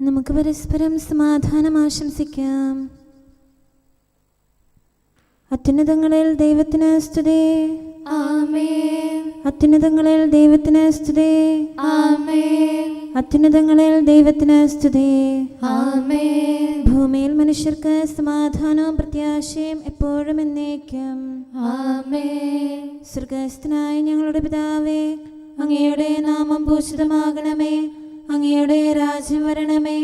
നമുക്ക് പരസ്പരം സമാധാനം ആശംസിക്കാം. അത്യുന്നതങ്ങളിൽ ദൈവത്തിന് സ്തുതി. ആമേൻ. അത്യുന്നതങ്ങളിൽ ദൈവത്തിന് സ്തുതി. ആമേൻ. അത്യുന്നതങ്ങളിൽ ദൈവത്തിന് സ്തുതി. ആമേൻ. ഭൂമിയിൽ മനുഷ്യർക്ക് സമാധാനവും പ്രത്യാശയും എപ്പോഴും എന്നേക്കും. ആമേൻ. സ്വർഗ്ഗസ്ഥനായ ഞങ്ങളുടെ പിതാവേ, അങ്ങയുടെ നാമം പൂജിതമാകണമേ. അങ്ങയുടെ രാജ്യം വരണമേ.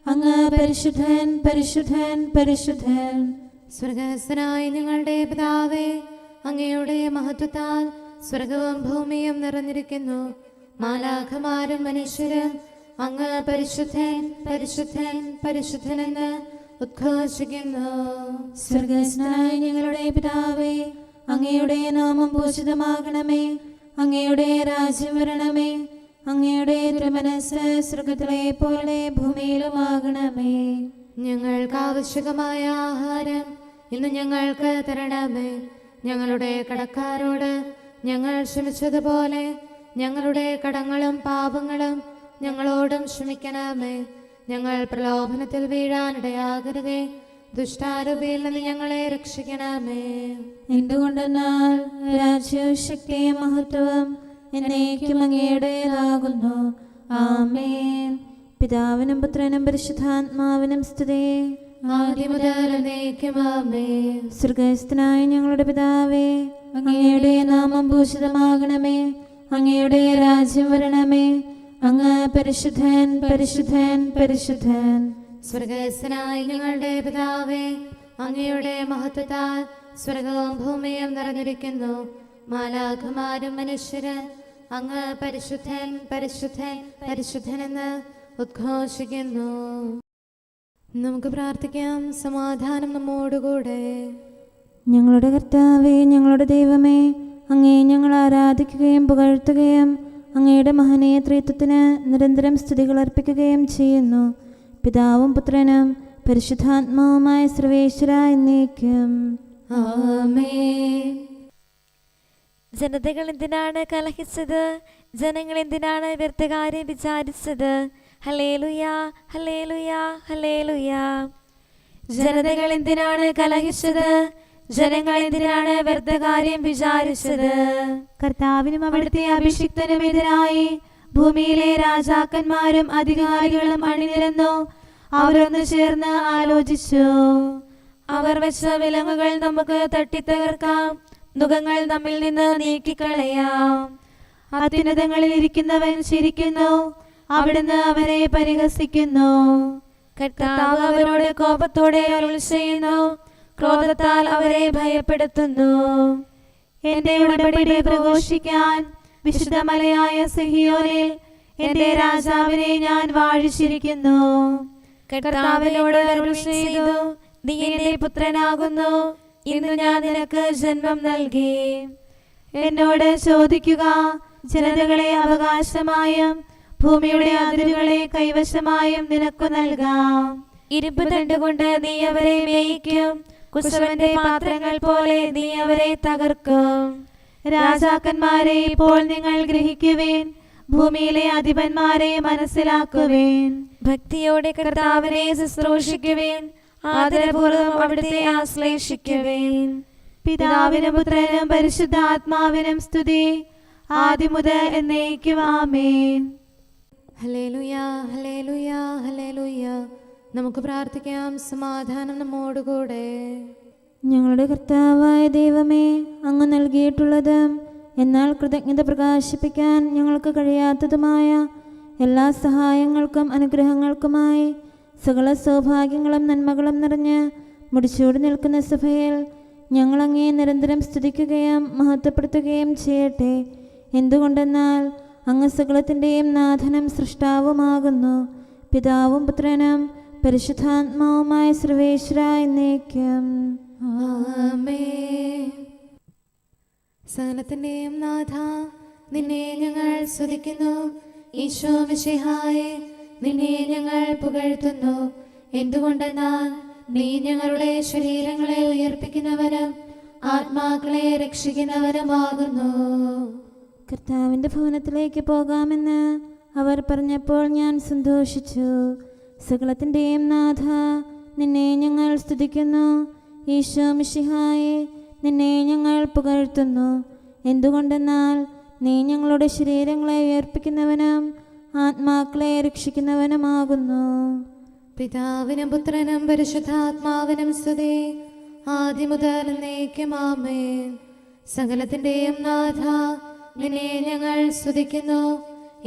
അങ്ങ് പരിശുദ്ധൻ, പരിശുദ്ധൻ, പരിശുദ്ധൻ. സ്വർഗ്ഗസ്ഥനായ ഞങ്ങളുടെ പിതാവേ, അങ്ങയുടെ മഹത്വത്താൽ സ്വർഗവും ഭൂമിയും നിറഞ്ഞിരിക്കുന്നു. മാലാഖമാരും മനുഷ്യരും അങ്ങ് പരിശുദ്ധൻ, പരിശുദ്ധൻ, പരിശുദ്ധൻ എന്ന് ഉദ്ഘോഷിക്കുന്നു. സ്വർഗ്ഗസ്ഥനായ ഞങ്ങളുടെ പിതാവേ, അങ്ങയുടെ നാമം പൂജിതമാകണമേ. അങ്ങയുടെ രാജ്യം വരണമേ. അങ്ങയുടെ തിരുമനസ്സ് സ്വർഗ്ഗത്തിലെ പോലെ ഭൂമിയിലുമാകണമേ. ഞങ്ങൾക്ക് ആവശ്യകമായ ആഹാരം ഇന്ന് ഞങ്ങൾക്ക് തരണമേ. ഞങ്ങളുടെ കടക്കാരോട് ഞങ്ങൾ ക്ഷമിച്ചതുപോലെ ഞങ്ങളുടെ കടങ്ങളും പാപങ്ങളും ഞങ്ങളോടും ക്ഷമിക്കണമേ. ഞങ്ങൾ പ്രലോഭനത്തിൽ വീഴാനിടയാകരുതേ. ദുഷ്ടാരൂപിയിൽ നിന്ന് ഞങ്ങളെ രക്ഷിക്കണമേ. എന്തുകൊണ്ടെന്നാൽ രാജ്യവും ശക്തിയും മഹത്വവും എന്നേക്കും അങ്ങയുടേതാകുന്നു. ആമേൻ. പിതാവിനും പുത്രനും പരിശുദ്ധാത്മാവിനും സ്തുതി. ആദ്യം മുതൽ എന്നേക്കും ആമേൻ. സ്വർഗ്ഗസ്ഥനായ ഞങ്ങളുടെ പിതാവേ, അങ്ങയുടെ നാമം പൂജിതമാകണമേ. അങ്ങയുടെ രാജ്യം വരണമേ. അങ്ങ് പരിശുദ്ധൻ, പരിശുദ്ധൻ, പരിശുദ്ധൻ. സ്വർഗ്ഗസ്ഥനായ ഞങ്ങളുടെ പിതാവേ, അങ്ങയുടെ മഹത്വത്താൽ സ്വർഗവും ഭൂമിയും നിറഞ്ഞിരിക്കുന്നു. മാലാഖമാരും മനുഷ്യരും അങ്ങ് പരിശുദ്ധൻ, പരിശുദ്ധൻ, പരിശുദ്ധൻ എന്ന് ഉദ്ഘോഷിക്കുന്നു. നമുക്ക് പ്രാർത്ഥിക്കാം. സമാധാനം നമ്മോടുകൂടെ. ഞങ്ങളുടെ കർത്താവേ, ഞങ്ങളുടെ ദൈവമേ, അങ്ങയെ ഞങ്ങൾ ആരാധിക്കുകയും പുകഴ്ത്തുകയും അങ്ങയുടെ മഹനീയ ത്രിത്വത്തിന് നിരന്തരം സ്തുതികൾ അർപ്പിക്കുകയും ചെയ്യുന്നു. പിതാവും പുത്രനും പരിശുദ്ധാത്മാവുമായ സർവേശ്വര എന്നേക്കും. ആമേൻ. ജനതകൾ എന്തിനാണ് കലഹിച്ചത്? ജനങ്ങൾ എന്തിനാണ് വ്യർത്ഥകാര്യം വിചാരിച്ചത്? ഹല്ലേലൂയാ, ഹല്ലേലൂയാ, ഹല്ലേലൂയാ. ജനതകൾ എന്തിനാണ് കലഹിച്ചത്? ജനങ്ങൾ എന്തിനാണ് വ്യർത്ഥകാര്യം വിചാരിച്ചത്? കർത്താവിനും അവിടുത്തെ അഭിഷിക്തനുമെതിരായി ഭൂമിയിലെ രാജാക്കന്മാരും അധികാരികളും അണിനിരന്നു. അവരൊന്ന് ചേർന്ന് ആലോചിച്ചു. അവർ വെച്ച വിലങ്ങുകൾ നമുക്ക് തട്ടിത്തകർക്കാം, നുകങ്ങൾ നമ്മിൽ നിന്ന് നീക്കിക്കളയാം. അത്യുന്നതങ്ങളിൽ ഇരിക്കുന്നവൻ ചിരിക്കുന്നു. അവിടുന്ന് അവരെ പരിഹസിക്കുന്നു. കർത്താവ് അവരോട് കോപത്തോടെ അരുൾ ചെയ്യുന്നു, ക്രോധത്താൽ അവരെ ഭയപ്പെടുത്തുന്നു. എന്റെ ഉടമ്പടി പ്രഘോഷിക്കാൻ വിശുദ്ധമലയായ സിഹിയോനിൽ എന്റെ രാജാവിനെ ഞാൻ വാഴിച്ചിരിക്കുന്നു. കർത്താവിനോട് അരുൾ ചെയ്തു, നീ എന്റെ പുത്രനാകുന്നു, ഇന്ന് ഞാൻ നിനക്ക് ജന്മം നൽകി. എന്നോട് ചോദിക്കുക, ജനതകളെ അവകാശമായും ഭൂമിയുടെ അതിരുകളെ കൈവശമായും നിനക്കു നൽകാം. ഇരുമ്പ് തണ്ടുകൊണ്ട് നീ അവരെ മേയിക്കും, കുശവന്റെ പാത്രങ്ങൾ പോലെ നീ അവരെ തകർക്കും. രാജാക്കന്മാരെ ഇപ്പോൾ നിങ്ങൾ ഗ്രഹിക്കുവേൻ, ഭൂമിയിലെ അധിപന്മാരെ മനസ്സിലാക്കുവേൻ. ഭക്തിയോടെ കർത്താവിനെ ശുശ്രൂഷിക്കുവേൻ, ആദരപൂർവ്വം അവിടുത്തെ ആശ്ലേഷിക്കുവേൻ. പിതാവിനും പുത്രനും പരിശുദ്ധാത്മാവിനും സ്തുതി, ആദ്യം മുതൽ എന്നേക്കും ആമേൻ. ഹല്ലേലൂയാ, ഹല്ലേലൂയാ, ഹല്ലേലൂയാ. നമുക്ക് പ്രാർത്ഥിക്കാം. സമാധാനം നമ്മോടുകൂടെ. ഞങ്ങളുടെ കർത്താവായ ദൈവമേ, അങ്ങ് നൽകിയിട്ടുള്ളതും എന്നാൽ കൃതജ്ഞത പ്രകാശിപ്പിക്കാൻ ഞങ്ങൾക്ക് കഴിയാത്തതുമായ എല്ലാ സഹായങ്ങൾക്കും അനുഗ്രഹങ്ങൾക്കുമായി സകല സൗഭാഗ്യങ്ങളും നന്മകളും നിറഞ്ഞ് മുടിച്ചൂടി നിൽക്കുന്ന സഭയിൽ ഞങ്ങൾ അങ്ങയെ നിരന്തരം സ്തുതിക്കുകയും മഹത്വപ്പെടുത്തുകയും ചെയ്യട്ടെ. എന്തുകൊണ്ടെന്നാൽ അങ്ങ് സകലത്തിൻ്റെയും നാഥനും സൃഷ്ടാവുമാകുന്നു. പിതാവും പുത്രനും പരിശുദ്ധാത്മാവുമായ സർവേശ്വര എന്നേക്കും. ആമേൻ. സകലത്തിന്റെയും നാഥ, നിന്നെ ഞങ്ങൾ സ്തുതിക്കുന്നു. ഈശോ മിശിഹായേ, നിന്നെ ഞങ്ങൾ പുകഴ്ത്തുന്നു. എന്തുകൊണ്ടെന്നാൽ നീ ഞങ്ങളുടെ ശരീരങ്ങളെ ഉയർപ്പിക്കുന്നവനും ആത്മാക്കളെ രക്ഷിക്കുന്നവനുമാകുന്നു. കർത്താവിൻ്റെ ഭവനത്തിലേക്ക് പോകാമെന്ന് അവർ പറഞ്ഞപ്പോൾ ഞാൻ സന്തോഷിച്ചു. സകലത്തിൻ്റെയും നാഥ, നിന്നെ ഞങ്ങൾ സ്തുതിക്കുന്നു. ഈശോ മിശിഹായെ, നിന്നെ ഞങ്ങൾ പുകഴ്ത്തുന്നു. എന്തുകൊണ്ടെന്നാൽ നീ ഞങ്ങളുടെ ശരീരങ്ങളെ ഉയർപ്പിക്കുന്നവനും ആത്മാക്കളെ രക്ഷിക്കുന്നവനുമാകുന്നു. പിതാവിനും പുത്രനും പരിശുദ്ധാത്മാവിനും സ്തുതി, ആദ്യം മുതൽ എന്നേക്കും ആമേൻ. സകലത്തിൻ്റെയും നാഥ, നിന്നെ ഞങ്ങൾ സ്തുതിക്കുന്നു.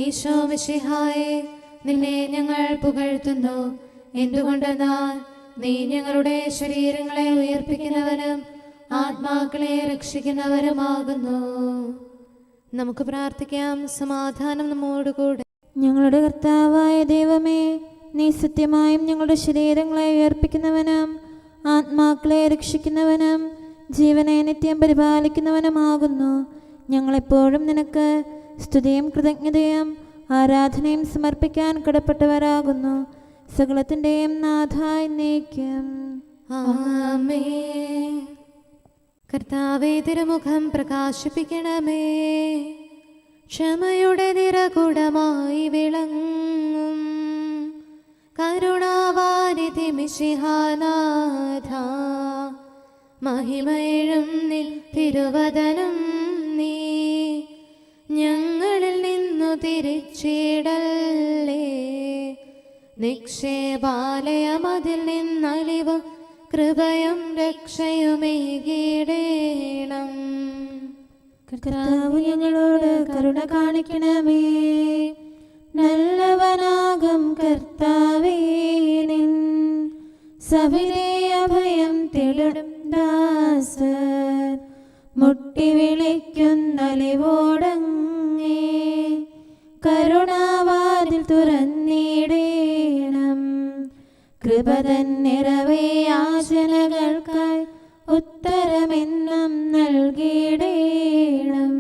ഈശോ മിശിഹായെ, നിന്നെ ഞങ്ങൾ പുകഴ്ത്തുന്നു. എന്തുകൊണ്ടെന്നാൽ നീ ഞങ്ങളുടെ ശരീരങ്ങളെ ഉയർപ്പിക്കുന്നവനും ആത്മാക്കളെ രക്ഷിക്കുന്നവരുമാകുന്നു. നമുക്ക് പ്രാർത്ഥിക്കാം. സമാധാനം നമ്മോടുകൂടെ. ഞങ്ങളുടെ കർത്താവായ ദൈവമേ, നീ സത്യമായും ഞങ്ങളുടെ ശരീരങ്ങളെ ഉയർപ്പിക്കുന്നവനും ആത്മാക്കളെ രക്ഷിക്കുന്നവനും ജീവനെ നിത്യം പരിപാലിക്കുന്നവനുമാകുന്നു. ഞങ്ങളെപ്പോഴും നിനക്ക് സ്തുതിയും കൃതജ്ഞതയും ആരാധനയും സമർപ്പിക്കാൻ കടപ്പെട്ടവരാകുന്നു. സകലത്തിൻ്റെയും നാഥ എന്നേക്കും ആമേൻ. കർത്താവേ, തിരുമുഖം പ്രകാശിപ്പിക്കണമേ. ക്ഷമയുടെ നിറകുടമായി വിളങ്ങും കരുണാവാരിധി മിശിഹാനാഥ, മഹിമയിഴും നിൻ തിരുവദനം നീ ഞങ്ങളിൽ നിന്നു തിരിച്ചിടല്ലേ. നിക്ഷേപാലയമതിൽ നിന്നലിവും കൃപയും രക്ഷയുമേകിടേണം. കർത്താവ് ഞങ്ങളോട് കരുണ കാണിക്കണമേ. നല്ലവനാകും കർത്താവേ, നിൻ സവിധേ അഭയം തേടും ദാസർ മുട്ടി വിളിക്കുന്നലിവോടങ്ങേ. കരുണാവാതിൽ തുറന്നിടേണം. കൃപതൻ നിറവേ യാചനകൾക്കായി ഉത്തരമെന്നും നൽകിയിടേണം.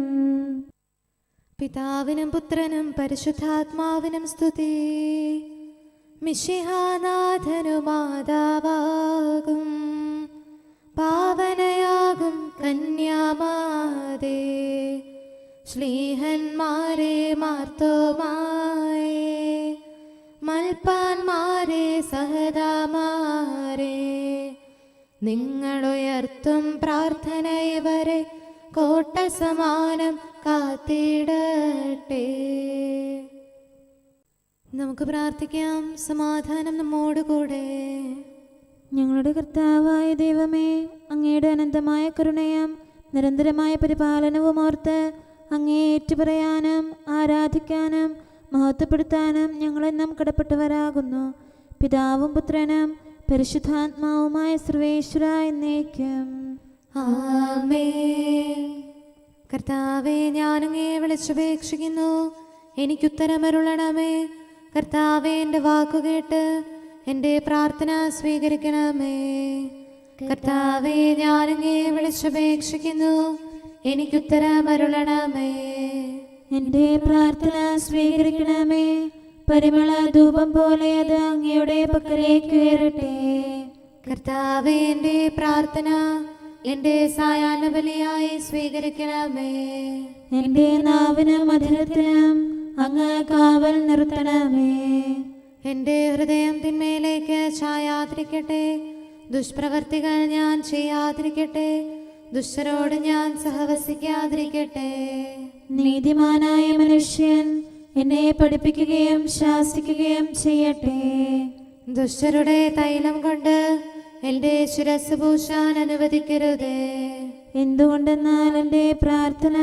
പിതാവിനും പുത്രനും പരിശുദ്ധാത്മാവിനും സ്തുതി. മിശിഹാനാഥനു മാതാവാകും പാവനയാകും കന്യാമാതേ, ശ്ലീഹന്മാരെ മാർത്തോമായേ, മൽപ്പാന്മാരെ സഹദാമാരെ, നിങ്ങളുയർത്തും പ്രാർത്ഥന ഇവരെ കോട്ട സമാനം കാത്തിടട്ടെ. നമുക്ക് പ്രാർത്ഥിക്കാം. സമാധാനം നമ്മോടുകൂടെ. ഞങ്ങളുടെ കർത്താവായ ദൈവമേ, അങ്ങയുടെ അനന്തമായ കരുണയും നിരന്തരമായ പരിപാലനവും ഓർത്ത് അങ്ങേ ഏറ്റുപറയാനും ആരാധിക്കാനും മഹത്വപ്പെടുത്താനും ഞങ്ങളെന്നും കടപ്പെട്ടവരാകുന്നു. പിതാവും പുത്രനും പരിശുദ്ധാത്മാവുമായ സർവേശ്വര എന്നേക്കും ആമേൻ. കർത്താവേ, ഞാനങ്ങേ വിളിച്ചപേക്ഷിക്കുന്നു, എനിക്കുത്തരമരുളണമേ. കർത്താവേ, എൻ്റെ വാക്കുകേട്ട് എൻ്റെ പ്രാർത്ഥന സ്വീകരിക്കണമേ. കർത്താവേ, ഞാനങ്ങേ വിളിച്ചപേക്ഷിക്കുന്നു, എനിക്കുത്തരമരുളണമേ. എൻ്റെ പ്രാർത്ഥന സ്വീകരിക്കണമേ. പരിമള ധൂപം പോലെ അത് അങ്ങയുടെ പക്കലേക്ക് ഉയരട്ടെ. കർത്താവേ, എൻ്റെ പ്രാർത്ഥന എൻ്റെ സായാഹ്ന ബലിയായി സ്വീകരിക്കണമേ. എൻ്റെ നാവിനും മധുരത്തിനും അങ്ങ് കാവൽ നിർത്തണമേ. എൻ്റെ ഹൃദയം തിന്മയിലേക്ക് ചായാതിരിക്കട്ടെ. ദുഷ്പ്രവർത്തികൾ ഞാൻ ചെയ്യാതിരിക്കട്ടെ. ദുഷ്ടരോട് ഞാൻ സഹവസിക്കാതിരിക്കട്ടെ. നീതിമാനായ മനുഷ്യൻ എന്നെ പഠിപ്പിക്കുകയും ശാസിക്കുകയും ചെയ്യട്ടെ. ദുഷ്ടരുടെ തൈലം കൊണ്ട് എൻ്റെ ശിരസ് പൂശാൻ അനുവദിക്കരുതേ. എന്തുകൊണ്ടെന്നാൽ എൻ്റെ പ്രാർത്ഥന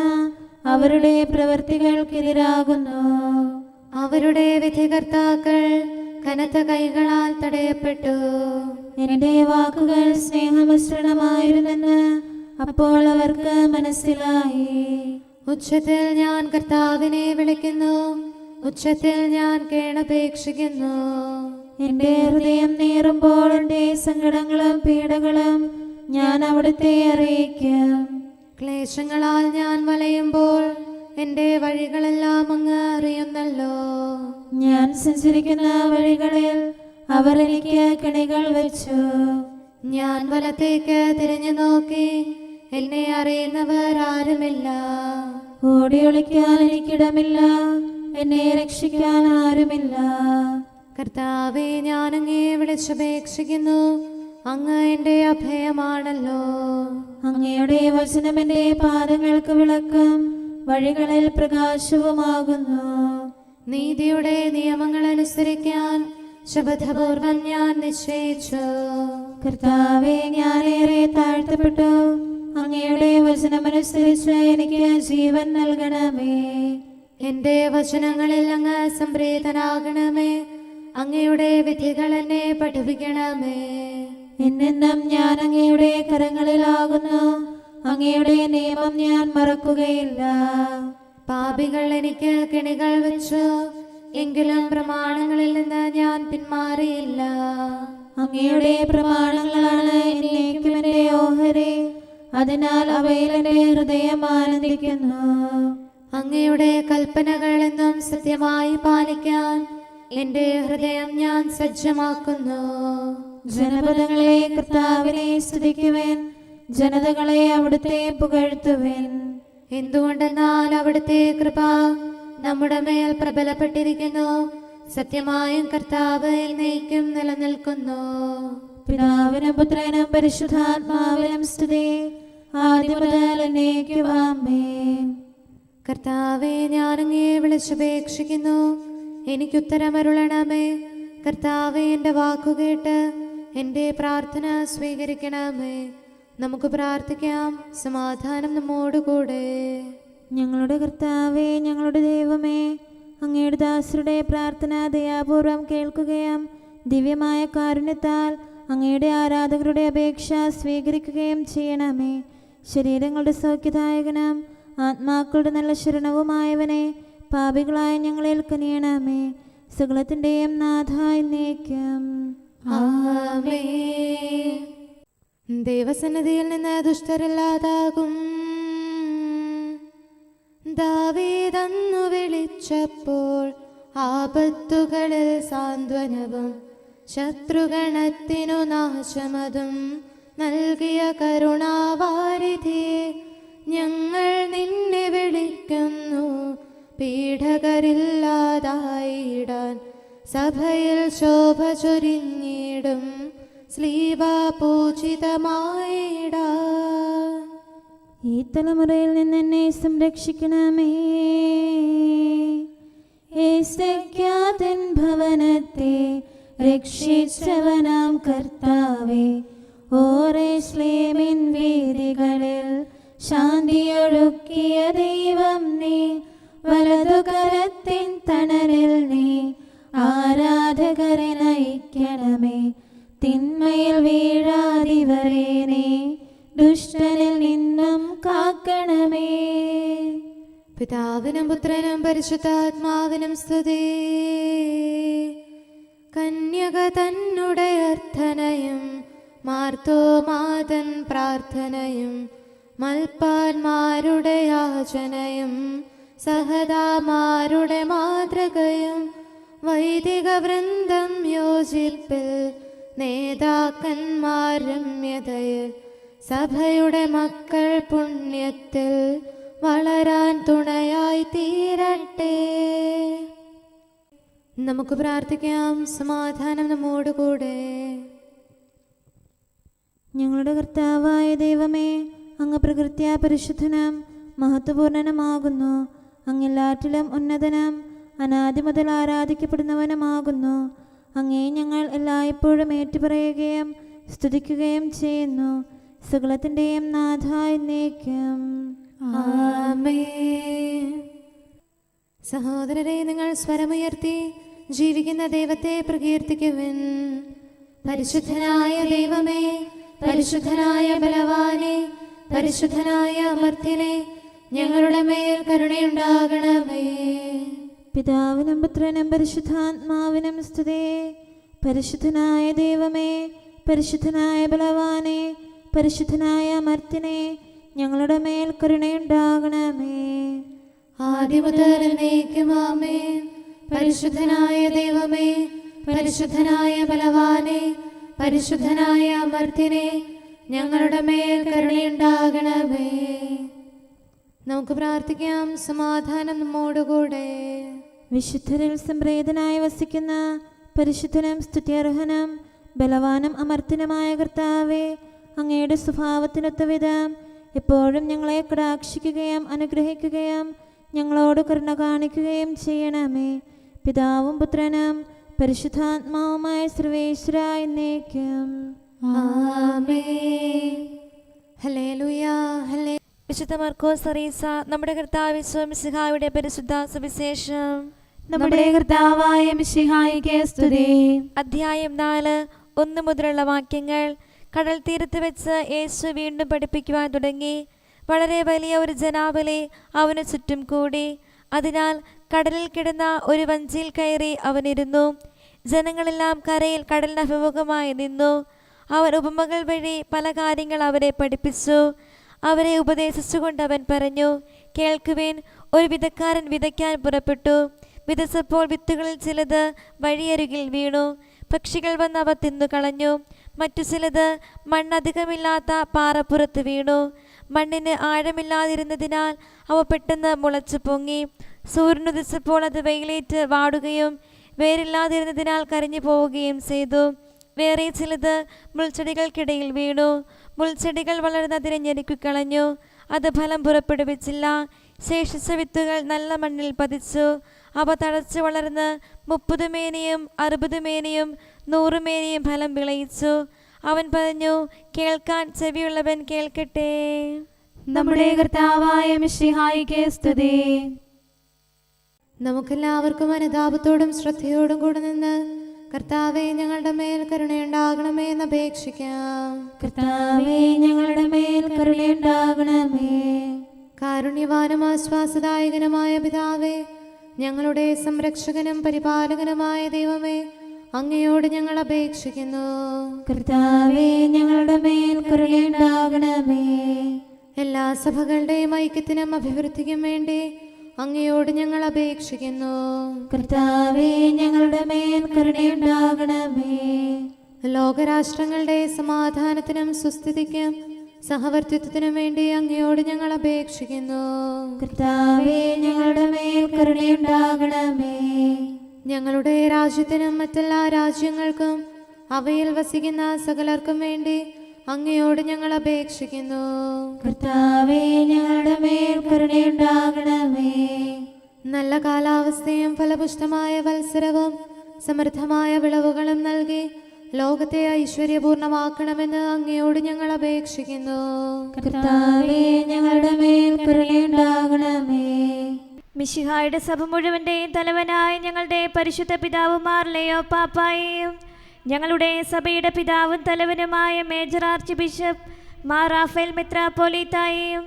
അവരുടെ പ്രവൃത്തികൾക്കെതിരാകുന്നു. അവരുടെ വിധികർത്താക്കൾ കനത്ത കൈകളാൽ തടയപ്പെട്ടു. എൻ്റെ വാക്കുകൾ സ്നേഹമിശ്രണമായിരുന്നെന്ന് അപ്പോൾ അവർക്ക് മനസ്സിലായി. ഉച്ചത്തിൽ ഞാൻ കർത്താവിനെ വിളിക്കുന്നു, ഉച്ചത്തിൽ ഞാൻ കേണപേക്ഷിക്കുന്നു. എൻ്റെ ഹൃദയം നീറുമ്പോൾ എൻ്റെ സങ്കടങ്ങളും പീഡകളും ഞാൻ അവിടുത്തെ അറിയിക്കും. ക്ലേശങ്ങളാൽ ഞാൻ വലയുമ്പോൾ എൻ്റെ വഴികളെല്ലാം അങ്ങ് അറിയുന്നല്ലോ. ഞാൻ സഞ്ചരിക്കുന്ന വഴികളിൽ അവർ എനിക്ക് കെണികൾ വെച്ചു. ഞാൻ വലത്തേക്ക് തിരിഞ്ഞു നോക്കി, എന്നെ അറിയുന്നവർ ആരുമില്ല. ഓടി ഒളിക്കാൻ എനിക്കിടമില്ല, എന്നെ രക്ഷിക്കാൻ ആരുമില്ല. കർത്താവെ, ഞാൻ അങ്ങേ വിളിച്ചപേക്ഷിക്കുന്നു, അങ്ങ് എൻ്റെ അഭയമാണല്ലോ. അങ്ങയുടെ വചനം എൻ്റെ പാദങ്ങൾക്ക് വിളക്കും വഴികളിൽ പ്രകാശവുമാകുന്നു. നീതിയുടെ നിയമങ്ങൾ അനുസരിക്കാൻ ശപഥപൂർവം ഞാൻ നിശ്ചയിച്ചു. കർത്താവെ, ഞാനേറെ താഴ്ത്തപ്പെട്ടു. അങ്ങയുടെ വചനമനുസരിച്ച് എനിക്ക് ജീവൻ നൽകണമേ. എൻ്റെ വചനങ്ങളിൽ അങ്ങ് സംപ്രീതനാകണമേ. അങ്ങയുടെ വിധികൾ എന്നെ പഠിപ്പിക്കണമേ. എന്നെന്നും ഞാൻ അങ്ങയുടെ കരങ്ങളിലാകുന്നു. അങ്ങയുടെ നിയമം ഞാൻ മറക്കുകയില്ല. പാപികൾ എനിക്ക് കെണികൾ വെച്ചു, എങ്കിലും പ്രമാണങ്ങളിൽ നിന്ന് ഞാൻ പിന്മാറിയില്ല. അങ്ങയുടെ പ്രമാണങ്ങളാണ് എന്നേക്കും എൻ്റെ ഓഹരി. അതിനാൽ അവയിൽ എൻ്റെ ഹൃദയം ആനന്ദിക്കുന്നു. അങ്ങയുടെ കൽപ്പനകൾ എന്നും സത്യമായി പാലിക്കാൻ എൻ്റെ ഹൃദയം ഞാൻ സജ്ജമാക്കുന്നു. ജനപദങ്ങളെ കർത്താവിനെ സ്തുതിക്കുവിൻ, ജനതകളെ അവിടുത്തെ പുകഴ്ത്തുവിൻ. എന്തുകൊണ്ടെന്നാൽ അവിടുത്തെ കൃപ നമ്മുടെ മേൽ പ്രബലപ്പെട്ടിരിക്കുന്നു. സത്യമായും കർത്താവ് എന്നേക്കും നിലനിൽക്കുന്നു. പിതാവിനും പുത്രനും പരിശുദ്ധാത്മാവിനും സ്തുതി, ആദ്യം മുതൽ എന്നേക്കും ആമേൻ. കർത്താവെ, ഞാൻ അങ്ങേ വിളിച്ചപേക്ഷിക്കുന്നു, എനിക്കുത്തരമരുളണമേ. കർത്താവെ, എൻ്റെ വാക്കുകേട്ട് എൻ്റെ പ്രാർത്ഥന സ്വീകരിക്കണമേ. നമുക്ക് പ്രാർത്ഥിക്കാം. സമാധാനം നമ്മോടുകൂടെ. ഞങ്ങളുടെ കർത്താവേ, ഞങ്ങളുടെ ദൈവമേ, അങ്ങയുടെ ദാസരുടെ പ്രാർത്ഥന ദയാപൂർവം കേൾക്കുകയും ദിവ്യമായ കാരുണ്യത്താൽ അങ്ങയുടെ ആരാധകരുടെ അപേക്ഷ സ്വീകരിക്കുകയും ചെയ്യണമേ. ശരീരങ്ങളുടെ സൗഖ്യദായകനും ആത്മാക്കളുടെ നല്ല ശരണവുമായവനെ, പാപികളായ ഞങ്ങളിൽ കനിയണമേ. സകലത്തിൻ്റെയും നാഥ എന്നേക്കും ആമേൻ. ദൈവസന്നിധിയിൽ നിന്ന് ദുഷ്ടരില്ലാതാകും. ദാവീദന്നു വിളിച്ചപ്പോൾ ആപത്തുകളിൽ സാന്ത്വനവും ശത്രുഗണത്തിനു നാശമതും നൽകിയ കരുണാവാരിധിയെ, ഞങ്ങൾ നിന്നെ വിളിക്കുന്നു. പീഡകരില്ലാതായിടാൻ സഭയിൽ ശോഭ ചൊരിഞ്ഞിടും ശ്ലീബാപൂജിതമായിടാൻ. ഈ തലമുറയിൽ നിന്ന് എന്നെ സംരക്ഷിക്കണമേ. ഏസ്തേക്യാതൻ ഭവനത്തെ രക്ഷിച്ചവനാം കർത്താവേ, ഓരേശ്ലേമിൻ വീഥികളിൽ ശാന്തിയൊഴുക്കിയ ദൈവം നീ. വലതുകരത്തിൻ തണലിൽ നീ ആരാധകരെ നയിക്കണമേ. തിന്മയിൽ വീഴാതിവരെ നീ ദുഷ്ടനിൽ നിന്നും കാക്കണമേ. പിതാവിനും പുത്രനും പരിശുദ്ധാത്മാവിനും സ്തുതി. കന്യക തന്നുടെ അർത്ഥനയും മാർത്തോമാതൻ പ്രാർത്ഥനയും മൽപ്പാന്മാരുടെ യാചനയും സഹദാമാരുടെ മാതൃകയും വൈദിക വൃന്ദം യോജിപ്പിൽ നേതാക്കന്മാർ രമ്യതയിൽ സഭയുടെ മക്കൾ പുണ്യത്തിൽ വളരാൻ തുണയായി തീരട്ടെ. നമുക്ക് പ്രാർത്ഥിക്കാം. സമാധാനം നമ്മോടുകൂടെ. ഞങ്ങളുടെ കർത്താവായ ദൈവമേ, അങ്ങ് പ്രകൃത്യാ പരിശുദ്ധനും മഹത്വപൂർണനുമാകുന്നു. അങ്ങെല്ലാറ്റിലും ഉന്നതനും അനാദി മുതൽ ആരാധിക്കപ്പെടുന്നവനുമാകുന്നു. അങ്ങേ ഞങ്ങൾ എല്ലായ്പ്പോഴും ഏറ്റുപറയുകയും സ്തുതിക്കുകയും ചെയ്യുന്നു. സകലത്തിൻ്റെയും നാഥ എന്നേക്കും ആമേൻ. സഹോദരരെ, നിങ്ങൾ സ്വരമുയർത്തി ജീവിക്കുന്ന ദൈവത്തെ പ്രകീർത്തിക്കുവിൻ. പരിശുദ്ധനായ ദൈവമേ, പരിശുദ്ധനായ ബലവാനെ, പരിശുദ്ധനായ അമർത്യനെ, ഞങ്ങളുടെ മേൽ കരുണയുണ്ടാകണമേ. പിതാവിനും പുത്രനും പരിശുദ്ധാത്മാവിനും സ്തുതി. പരിശുദ്ധനായ ദൈവമേ, പരിശുദ്ധനായ ബലവാനെ, പരിശുദ്ധനായ അമർത്യനെ, ഞങ്ങളുടെ മേൽ കരുണയുണ്ടാകണമേ. ആദിമുതൽ എന്നേക്കും ആമേൻ. പരിശുദ്ധനായ ദൈവമേ, പരിശുദ്ധനായ ബലവാനെ, പരിശുദ്ധനായ അമർത്യനെ, ഞങ്ങളുടെ മേൽ കരുണയുണ്ടാകണമേ. നമുക്ക് പ്രാർത്ഥിക്കാം. സമാധാനം നമ്മോടുകൂടെ. വിശുദ്ധരിൽ സംപ്രീതനായി വസിക്കുന്ന പരിശുദ്ധനും സ്തുത്യർഹനും ബലവാനും അമർത്തിനുമായ കർത്താവേ, അങ്ങയുടെ സ്വഭാവത്തിനൊത്ത വിധം എപ്പോഴും ഞങ്ങളെ കടാക്ഷിക്കുകയും അനുഗ്രഹിക്കുകയും ഞങ്ങളോട് കരുണ കാണിക്കുകയും ചെയ്യണമേ. പിതാവും പുത്രനും പരിശുദ്ധാത്മാവുമായ സർവേശ്വര എന്നേക്കും. ആമേൻ. ഹല്ലേലൂയ, ഹല്ലേലൂയ. വിശുദ്ധ മർക്കോസ് അറിയിച്ച നമ്മുടെ കർത്താവ് മിശിഹായുടെ പരിശുദ്ധ സുവിശേഷം. നമ്മുടെ കർത്താവായ മിശിഹായിക്ക് സ്തുതി. അധ്യായം 4 1 മുതലുള്ള വാക്യങ്ങൾ. കടൽ തീരത്ത് വെച്ച് യേശു വീണ്ടും പഠിപ്പിക്കുവാൻ തുടങ്ങി. വളരെ വലിയ ഒരു ജനാവലി അവന് ചുറ്റും കൂടി. അതിനാൽ കടലിൽ കിടന്ന ഒരു വഞ്ചിയിൽ കയറി അവനിരുന്നു. ജനങ്ങളെല്ലാം കരയിൽ കടലിന് അഭിമുഖമായി നിന്നു. അവൻ ഉപമകൾ വഴി പല കാര്യങ്ങൾ അവരെ പഠിപ്പിച്ചു. അവരെ ഉപദേശിച്ചുകൊണ്ട് അവൻ പറഞ്ഞു, കേൾക്കുവേൻ, ഒരു വിതക്കാരൻ വിതയ്ക്കാൻ പുറപ്പെട്ടു. വിതച്ചപ്പോൾ വിത്തുകളിൽ ചിലത് വഴിയരികിൽ വീണു. പക്ഷികൾ വന്ന് അവ തിന്നുകളഞ്ഞു. മറ്റു ചിലത് മണ്ണധികമില്ലാത്ത പാറപ്പുറത്ത് വീണു. മണ്ണിന് ആഴമില്ലാതിരുന്നതിനാൽ അവ പെട്ടെന്ന് മുളച്ചു പൊങ്ങി. സൂര്യനുദിച്ചപ്പോൾ അത് വെയിലേറ്റ് വാടുകയും വേരില്ലാതിരുന്നതിനാൽ കരിഞ്ഞു പോവുകയും ചെയ്തു. വേറെ ചിലത് മുൾച്ചെടികൾക്കിടയിൽ വീണു. മുൾച്ചെടികൾ വളർന്നതിനെ ഞെരുക്കിക്കളഞ്ഞു. അത് ഫലം പുറപ്പെടുവിച്ചില്ല. ശേഷിച്ച വിത്തുകൾ നല്ല മണ്ണിൽ പതിച്ചു. അവ തഴച്ചു വളർന്ന് 30 മേനിയും 60 മേനിയും 100 മേനിയും ഫലം വിളയിച്ചു. അവൻ പറഞ്ഞു, കേൾക്കാൻ ചെവിയുള്ളവൻ കേൾക്കട്ടെ. നമ്മുടെ കർത്താവായ മിശിഹായിക്ക് സ്തുതി. നമുക്കെല്ലാവർക്കും അനുതാപത്തോടും ശ്രദ്ധയോടും കൂടെ നിന്ന് കർത്താവേ, ഞങ്ങളുടെ മേൽ കരുണയുണ്ടാകണമേ എന്ന് അപേക്ഷിക്കാം. കർത്താവേ, ഞങ്ങളുടെ മേൽ കരുണയുണ്ടാകണമേ. കാരുണ്യവാനും ആശ്വാസദായകനുമായ പിതാവേ, ഞങ്ങളുടെ സംരക്ഷകനും പരിപാലകനുമായ ദൈവമേ, അങ്ങയോട് ഞങ്ങൾ അപേക്ഷിക്കുന്നു. കർത്താവേ, ഞങ്ങളുടെ മേൽ കരുണയുണ്ടാകണമേ. എല്ലാ സഭകളുടെയും ഐക്യത്തിനും അഭിവൃദ്ധിക്കും വേണ്ടി അങ്ങയോട് ഞങ്ങൾ അപേക്ഷിക്കുന്നു. കർത്താവേ, ഞങ്ങളുടെ മേൽ കരുണയുണ്ടാകണമേ. ലോകരാഷ്ട്രങ്ങളുടെ സമാധാനത്തിനും സുസ്ഥിതിക്കും സഹവർത്തിത്വത്തിനും വേണ്ടി അങ്ങയോട് ഞങ്ങൾ അപേക്ഷിക്കുന്നു. കർത്താവേ, ഞങ്ങളുടെ മേൽ കരുണയുണ്ടാകണമേ. ഞങ്ങളുടെ രാജ്യത്തിനും മറ്റെല്ലാ രാജ്യങ്ങൾക്കും അവയിൽ വസിക്കുന്ന സകലർക്കും വേണ്ടി അങ്ങയോട് ഞങ്ങൾ അപേക്ഷിക്കുന്നു. കർത്താവേ, ഞങ്ങളുടെ മേൽ കരുണയുണ്ടാകണമേ. നല്ല കാലാവസ്ഥയും ഫലപുഷ്ടമായ വത്സരവും സമൃദ്ധമായ വിളവുകളും നൽകി ലോകത്തെ ഐശ്വര്യപൂർണമാക്കണമെന്ന് അങ്ങയോട് ഞങ്ങൾ അപേക്ഷിക്കുന്നു. കർത്താവേ, ഞങ്ങളുടെ മേൽ കരുണയുണ്ടാകണമേ. മിശിഹായുടെ സഭ മുഴുവൻ്റെയും തലവനായ ഞങ്ങളുടെ പരിശുദ്ധ പിതാവുമാർ ലെയോ പാപ്പായെയും ഞങ്ങളുടെ സഭയുടെ പിതാവും തലവനുമായ major archbishop Mar Raphael മെത്രാപ്പോലീത്തായെയും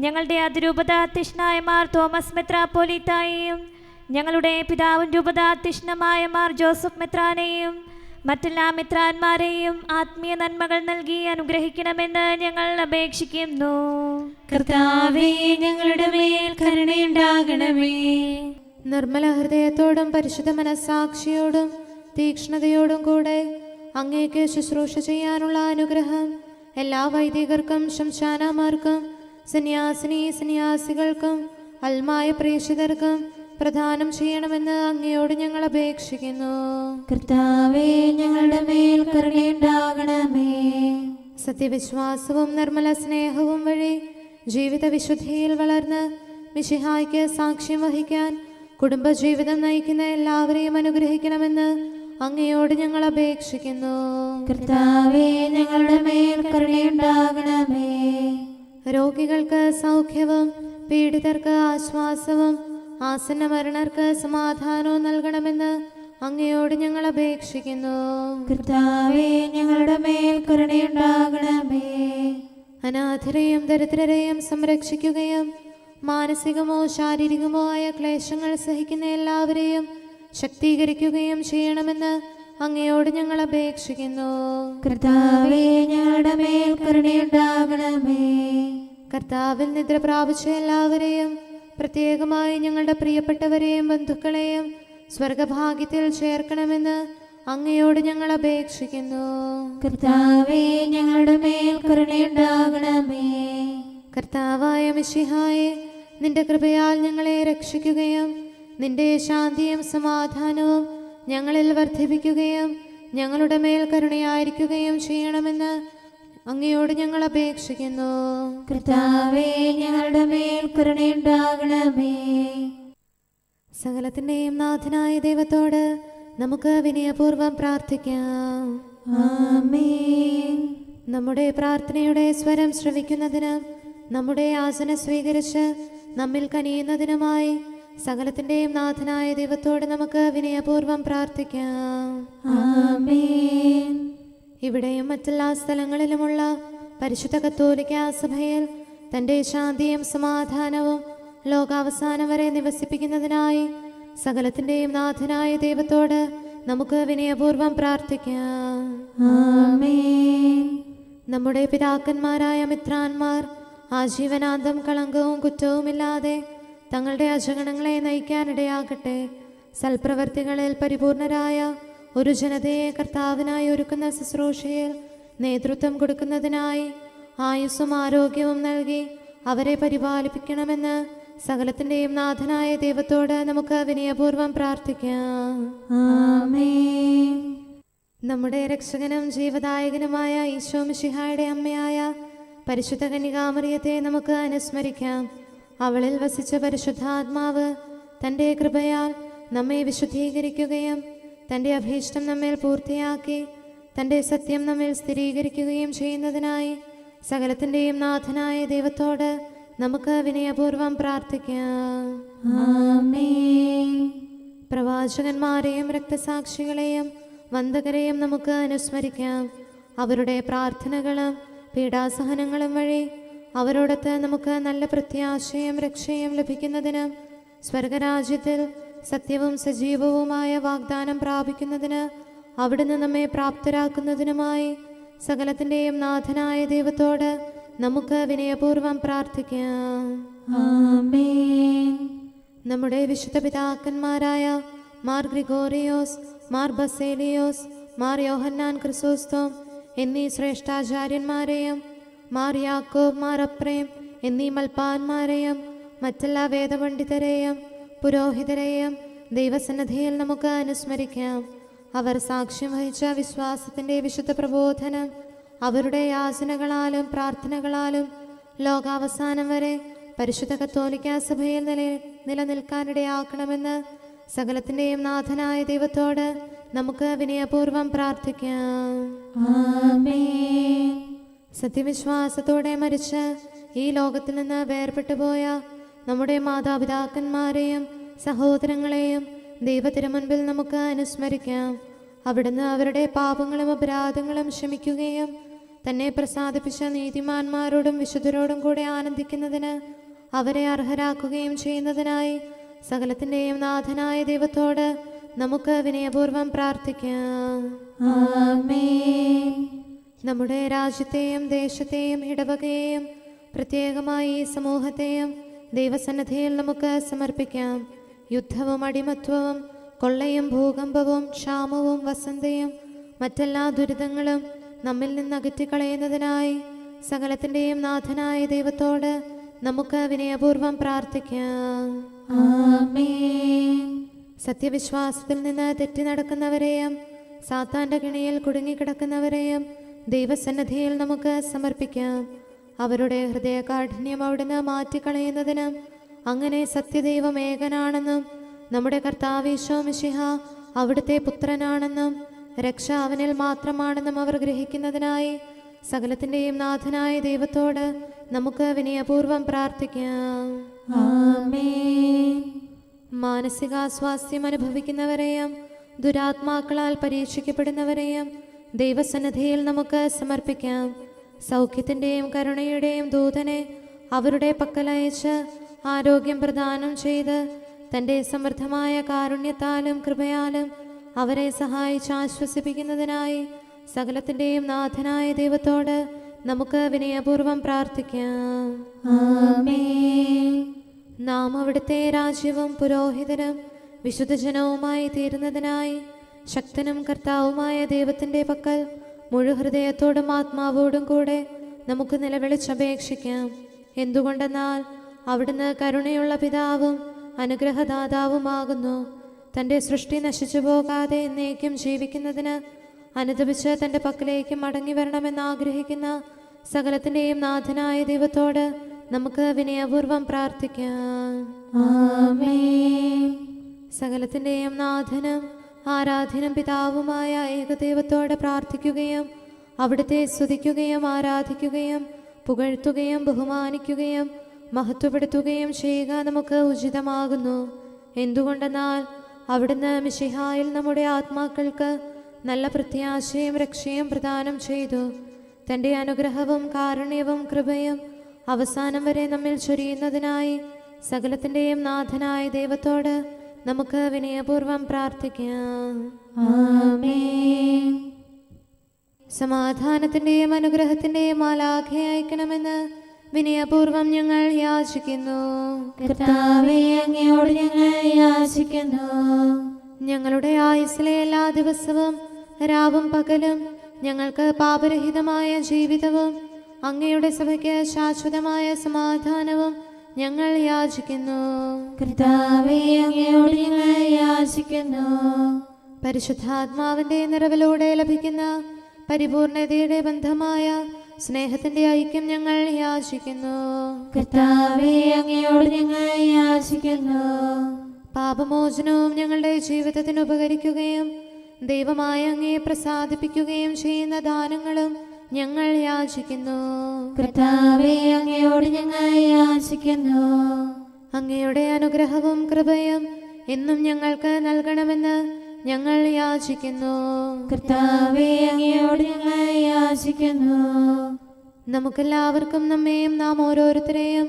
ഞങ്ങളുടെ അതിരൂപതാധ്യക്ഷനായ മാർ തോമസ് മെത്രാപ്പോലീത്തായെയും ഞങ്ങളുടെ പിതാവും രൂപതാധ്യക്ഷനുമായ മാർ ജോസഫ് മെത്രാനെയും മറ്റെല്ലാ മെത്രാന്മാരെയും ആത്മീയ നന്മകൾ നൽകി അനുഗ്രഹിക്കണമെന്ന് ഞങ്ങൾ അപേക്ഷിക്കുന്നു. കർത്താവേ, ഞങ്ങളുടെ മേൽ കരുണയുണ്ടാകണമേ. നിർമ്മല ഹൃദയത്തോടും പരിശുദ്ധ മനസ്സാക്ഷിയോടും തീക്ഷ്ണതയോടും കൂടെ അങ്ങേക്ക് ശുശ്രൂഷ ചെയ്യാനുള്ള അനുഗ്രഹം എല്ലാ വൈദികർക്കും ശംശാനമാർക്കും സന്യാസികൾക്കും അൽമായ പ്രേക്ഷിതർക്കും പ്രദാനം ചെയ്യണമെന്ന് അങ്ങയോട് ഞങ്ങൾ അപേക്ഷിക്കുന്നു. കർത്താവേ, ഞങ്ങളുടെ മേൽ കരുണയുണ്ടാകണമേ. സത്യവിശ്വാസവും നിർമ്മല സ്നേഹവും വഴി ജീവിത വിശുദ്ധിയിൽ വളർന്ന് മിശിഹായ്ക്ക് സാക്ഷ്യം വഹിക്കാൻ കുടുംബജീവിതം നയിക്കുന്ന എല്ലാവരെയും അനുഗ്രഹിക്കണമെന്ന് അങ്ങയോട് ഞങ്ങൾ അപേക്ഷിക്കുന്നു. കർത്താവേ, ഞങ്ങളുടെ മേൽ കരുണയുണ്ടാകണമേ. രോഗികൾക്ക് സൗഖ്യവും പീഡിതർക്ക് ആശ്വാസവും ആസന്ന മരണർക്ക് സമാധാനവും നൽകണമെന്ന് അങ്ങയോട് ഞങ്ങൾ അപേക്ഷിക്കുന്നു. കർത്താവേ, ഞങ്ങളുടെ മേൽ കരുണയുണ്ടാകണമേ. അനാഥരെയും ദരിദ്രരെയും സംരക്ഷിക്കുകയും മാനസികമോ ശാരീരികമോ ആയ ക്ലേശങ്ങൾ സഹിക്കുന്ന എല്ലാവരെയും ശക്തീകരിക്കുകയും ചെയ്യണമെന്ന് അങ്ങയോട് ഞങ്ങൾ അപേക്ഷിക്കുന്നു. കർത്താവേ, ഞങ്ങളുടെ മേൽ കരുണയുണ്ടാകണമേ. കർത്താവിൽ നിദ്ര പ്രാപിച്ച എല്ലാവരെയും പ്രത്യേകമായി ഞങ്ങളുടെ പ്രിയപ്പെട്ടവരെയും ബന്ധുക്കളെയും സ്വർഗഭാഗ്യത്തിൽ ചേർക്കണമെന്ന് അങ്ങയോട് ഞങ്ങൾ അപേക്ഷിക്കുന്നു. കർത്താവേ, ഞങ്ങളുടെ മേൽ കരുണയുണ്ടാകണമേ. കർത്താവായ മിശിഹായെ, നിന്റെ കൃപയാൽ ഞങ്ങളെ രക്ഷിക്കുകയും നിന്റെ ശാന്തിയും സമാധാനവും ഞങ്ങളിൽ വർദ്ധിപ്പിക്കുകയും ഞങ്ങളുടെ മേൽ കരുണയായിരിക്കുകയും ചെയ്യണമെന്ന് അങ്ങയോട് ഞങ്ങൾ അപേക്ഷിക്കുന്നു. കർത്താവേ, ഞങ്ങളുടെ മേൽ കരുണയുണ്ടാകണമേ. സകലത്തിൻ്റെയും നാഥനായ ദൈവത്തോട് നമുക്ക് വിനയപൂർവ്വം പ്രാർത്ഥിക്കാം. ആമേൻ. നമ്മുടെ പ്രാർത്ഥനയുടെ സ്വരം ശ്രവിക്കുന്നതിന് നമ്മുടെ യാചന സ്വീകരിച്ച് നമ്മിൽ കനിയുന്നതിനുമായി സകലത്തിൻ്റെയും നാഥനായ ദൈവത്തോട് നമുക്ക് വിനയപൂർവ്വം പ്രാർത്ഥിക്കാം. ആമേൻ. ഇവിടെയും മറ്റെല്ലാ സ്ഥലങ്ങളിലുമുള്ള പരിശുദ്ധ കത്തോലിക്കാ സഭയിൽ തൻ്റെ ശാന്തിയും സമാധാനവും ലോകാവസാനം വരെ നിവസിപ്പിക്കുന്നതിനായി സകലത്തിൻ്റെയും നാഥനായ ദൈവത്തോട് നമുക്ക് വിനയപൂർവ്വം പ്രാർത്ഥിക്കാം. ആമേൻ. നമ്മുടെ പിതാക്കന്മാരായ മിത്രാന്മാർ ആജീവനാന്തം കളങ്കവും കുറ്റവുമില്ലാതെ തങ്ങളുടെ അജഗണങ്ങളെ നയിക്കാനിടയാകട്ടെ. സൽപ്രവർത്തികളിൽ പരിപൂർണരായ ഒരു ജനതയെ കർത്താവിനായി ഒരുക്കുന്ന ശുശ്രൂഷയിൽ നേതൃത്വം കൊടുക്കുന്നതിനായി ആയുസ്സും ആരോഗ്യവും നൽകി അവരെ പരിപാലിപ്പിക്കണമെന്ന് സകലത്തിൻ്റെയും നാഥനായ ദൈവത്തോട് നമുക്ക് വിനയപൂർവ്വം പ്രാർത്ഥിക്കാം. ആമേൻ. നമ്മുടെ രക്ഷകനും ജീവദായകനുമായ ഈശോ മിശിഹായുടെ അമ്മയായ പരിശുദ്ധ കന്യകാമറിയത്തെ നമുക്ക് അനുസ്മരിക്കാം. അവളിൽ വസിച്ച പരിശുദ്ധാത്മാവ് തൻ്റെ കൃപയാൽ നമ്മെ വിശുദ്ധീകരിക്കുകയും തൻ്റെ അഭീഷ്ടം നമ്മിൽ പൂർത്തിയാക്കി തൻ്റെ സത്യം നമ്മിൽ സ്ഥിരീകരിക്കുകയും ചെയ്യുന്നതിനായി സകലത്തിൻ്റെയും നാഥനായ ദൈവത്തോട് നമുക്ക് വിനയപൂർവ്വം പ്രാർത്ഥിക്കാം. ആമേൻ. പ്രവാചകന്മാരെയും രക്തസാക്ഷികളെയും വന്ദകരെയും നമുക്ക് അനുസ്മരിക്കാം. അവരുടെ പ്രാർത്ഥനകളും പീഡാസഹനങ്ങളും വഴി അവരോടൊത്ത് നമുക്ക് നല്ല പ്രത്യാശയും രക്ഷയും ലഭിക്കുന്നതിന് സ്വർഗരാജ്യത്തിൽ സത്യവും സജീവവുമായ വാഗ്ദാനം പ്രാപിക്കുന്നതിന് അവിടുന്ന് നമ്മെ പ്രാപ്തരാക്കുന്നതിനുമായി സകലത്തിൻ്റെയും നാഥനായ ദൈവത്തോട് നമുക്ക് വിനയപൂർവ്വം പ്രാർത്ഥിക്കാം. ആമേൻ. നമ്മുടെ വിശുദ്ധ പിതാക്കന്മാരായ മാർ ഗ്രിഗോറിയോസ്, മാർ ബസേലിയോസ്, മാർ യോഹന്നാൻ ക്രിസോസ്തോം എന്നീ ശ്രേഷ്ഠാചാര്യന്മാരെയും മാർ യാക്കോബ്, മാർ അപ്രേം എന്നീ മൽപ്പാന്മാരെയും മറ്റെല്ലാ വേദപണ്ഡിതരെയും പുരോഹിതരെയും ദൈവസന്നിധിയിൽ നമുക്ക് അനുസ്മരിക്കാം. അവർ സാക്ഷ്യം വഹിച്ച വിശ്വാസത്തിൻ്റെ വിശുദ്ധ പ്രബോധനം അവരുടെ യാചനകളാലും പ്രാർത്ഥനകളാലും ലോകാവസാനം വരെ പരിശുദ്ധ കത്തോലിക്കാ സഭയിൽ നിലനിൽക്കാനിടയാക്കണമെന്ന് സകലത്തിൻ്റെയും നാഥനായ ദൈവത്തോട് നമുക്ക് വിനയപൂർവ്വം പ്രാർത്ഥിക്കാം. ആമേൻ. സത്യവിശ്വാസത്തോടെ മരിച്ച് ഈ ലോകത്തിൽ നിന്ന് വേർപെട്ടു പോയ നമ്മുടെ മാതാപിതാക്കന്മാരെയും സഹോദരങ്ങളെയും ദൈവത്തിരുമുൻപിൽ നമുക്ക് അനുസ്മരിക്കാം. അവിടുന്ന് അവരുടെ പാപങ്ങളും അപരാധങ്ങളും ക്ഷമിക്കുകയും തന്നെ പ്രസാദിപ്പിച്ച നീതിമാന്മാരോടും വിശുദ്ധരോടും കൂടെ ആനന്ദിക്കുന്നതിന് അവരെ അർഹരാക്കുകയും ചെയ്യുന്നതിനായി സകലത്തിൻ്റെയും നാഥനായ ദൈവത്തോട് നമുക്ക് വിനയപൂർവ്വം പ്രാർത്ഥിക്കാം. ആമേൻ. നമ്മുടെ രാജ്യത്തെയും ദേശത്തെയും ഇടവകയെയും പ്രത്യേകമായി ഈ സമൂഹത്തെയും ദൈവസന്നിധിയിൽ നമുക്ക് സമർപ്പിക്കാം. യുദ്ധവും അടിമത്വവും കൊള്ളയും ഭൂകമ്പവും ക്ഷാമവും വസന്തയും മറ്റെല്ലാ ദുരിതങ്ങളും നമ്മിൽ നിന്ന് അകറ്റിക്കളയുന്നതിനായി സകലത്തിൻ്റെയും നാഥനായ ദൈവത്തോട് നമുക്ക് വിനയപൂർവ്വം പ്രാർത്ഥിക്കാം. ആമേൻ. സത്യവിശ്വാസത്തിൽ നിന്ന് തെറ്റി നടക്കുന്നവരെയും സാത്താന്റെ കിണിയിൽ കുടുങ്ങിക്കിടക്കുന്നവരെയും ദൈവസന്നിധിയിൽ നമുക്ക് സമർപ്പിക്കാം. അവരുടെ ഹൃദയകാഠിന്യം അവിടുന്ന് മാറ്റിക്കളയുന്നതിനും അങ്ങനെ സത്യദൈവം ഏകനാണെന്നും നമ്മുടെ കർത്താവ് ഈശോ മിശിഹ അവിടുത്തെ പുത്രനാണെന്നും രക്ഷ അവനിൽ മാത്രമാണെന്നും അവർ ഗ്രഹിക്കുന്നതിനായി സകലത്തിൻ്റെയും നാഥനായ ദൈവത്തോട് നമുക്ക് വിനയപൂർവ്വം പ്രാർത്ഥിക്കാം. ആമേൻ. മാനസികാസ്വാസ്ഥ്യം അനുഭവിക്കുന്നവരെയും ദുരാത്മാക്കളാൽ പരീക്ഷിക്കപ്പെടുന്നവരെയും ദൈവസന്നിധിയിൽ നമുക്ക് സമർപ്പിക്കാം. സൗഖ്യത്തിൻ്റെയും കരുണയുടെയും ദൂതനെ അവരുടെ പക്കലയച്ച് ആരോഗ്യം പ്രദാനം ചെയ്ത് തൻ്റെ സമൃദ്ധമായ കാരുണ്യത്താലും കൃപയാലും അവരെ സഹായിച്ച് ആശ്വസിപ്പിക്കുന്നതിനായി സകലത്തിൻ്റെയും നാഥനായ ദൈവത്തോട് നമുക്ക് വിനയപൂർവ്വം പ്രാർത്ഥിക്കാം. ആമേൻ. നാം അവിടുത്തെ രാജ്യവും പുരോഹിതനും വിശുദ്ധജനവുമായി തീരുന്നതിനായി ശക്തനും കർത്താവുമായ ദൈവത്തിൻ്റെ പക്കൽ മുഴുഹൃദയത്തോടും ആത്മാവോടും കൂടെ നമുക്ക് നിലവിളിച്ചപേക്ഷിക്കാം. എന്തുകൊണ്ടെന്നാൽ അവിടുന്ന് കരുണയുള്ള പിതാവും അനുഗ്രഹദാതാവുമാകുന്നു. തൻ്റെ സൃഷ്ടി നശിച്ചു പോകാതെ എന്നേക്കും ജീവിക്കുന്നതിന് അനുദപിച്ച് തൻ്റെ പക്കലേക്ക് മടങ്ങി വരണമെന്ന് ആഗ്രഹിക്കുന്ന സകലത്തിൻ്റെയും നാഥനായ ദൈവത്തോട് നമുക്ക് വിനയപൂർവം പ്രാർത്ഥിക്കാം. ആമേൻ. സകലത്തിൻ്റെയും നാഥനും ആരാധ്യനും പിതാവുമായ ഏകദൈവത്തോട് പ്രാർത്ഥിക്കുകയും അവിടുത്തെ സ്തുതിക്കുകയും ആരാധിക്കുകയും പുകഴ്ത്തുകയും ബഹുമാനിക്കുകയും മഹത്വപ്പെടുത്തുകയും ചെയ്യുക നമുക്ക് ഉചിതമാകുന്നു. എന്തുകൊണ്ടെന്നാൽ അവിടുന്ന് മിശിഹായിൽ നമ്മുടെ ആത്മാക്കൾക്ക് നല്ല പ്രത്യാശയും രക്ഷയും പ്രദാനം ചെയ്തു. തൻ്റെ അനുഗ്രഹവും കാരുണ്യവും കൃപയും അവസാനം വരെ നമ്മിൽ ചൊരിയുന്നതിനായി സകലത്തിൻ്റെയും നാഥനായ ദൈവത്തോട് നമുക്ക് വിനയപൂർവം പ്രാർത്ഥിക്കാം. ആമേൻ. സമാധാനത്തിൻ്റെയും അനുഗ്രഹത്തിൻ്റെയും മാലാഖയെ അയക്കണമെന്ന് വിനയപൂർവം ഞങ്ങൾ യാചിക്കുന്നു. കർത്താവേ, അങ്ങയോട് ഞങ്ങൾ യാചിക്കുന്നു. ഞങ്ങളുടെ ആയുസ്സിലെ എല്ലാ ദിവസവും രാവും പകലും ഞങ്ങൾക്ക് പാപരഹിതമായ ജീവിതവും അങ്ങയുടെ സഭയ്ക്ക് ശാശ്വതമായ സമാധാനവും ഞങ്ങൾ യാചിക്കുന്നു. കർത്താവേ, അങ്ങയോട് ഞങ്ങൾ യാചിക്കുന്നു. പരിശുദ്ധാത്മാവിന്റെ നിറവിലൂടെ ലഭിക്കുന്ന പരിപൂർണതയുടെ ബന്ധമായ സ്നേഹത്തിന്റെ ഐക്യം ഞങ്ങൾ യാചിക്കുന്നു. കർത്താവേ, അങ്ങയോട് ഞങ്ങൾ യാചിക്കുന്നു. പാപമോചനവും ഞങ്ങളുടെ ജീവിതത്തിന് ഉപകരിക്കുകയും ദൈവമായ അങ്ങയെ പ്രസാദിപ്പിക്കുകയും ചെയ്യുന്ന ദാനങ്ങളും ഞങ്ങൾ യാചിക്കുന്നു. കർത്താവേ, അങ്ങയോട് ഞങ്ങൾ യാചിക്കുന്നു. അങ്ങയുടെ അനുഗ്രഹവും കൃപയും എന്നും ഞങ്ങൾക്ക് നൽകണമെന്ന് ഞങ്ങൾ യാചിക്കുന്നു. കർത്താവേ, അങ്ങയോട് ഞങ്ങൾ യാചിക്കുന്നു. നമുക്കെല്ലാവർക്കും നമ്മെയും നാം ഓരോരുത്തരെയും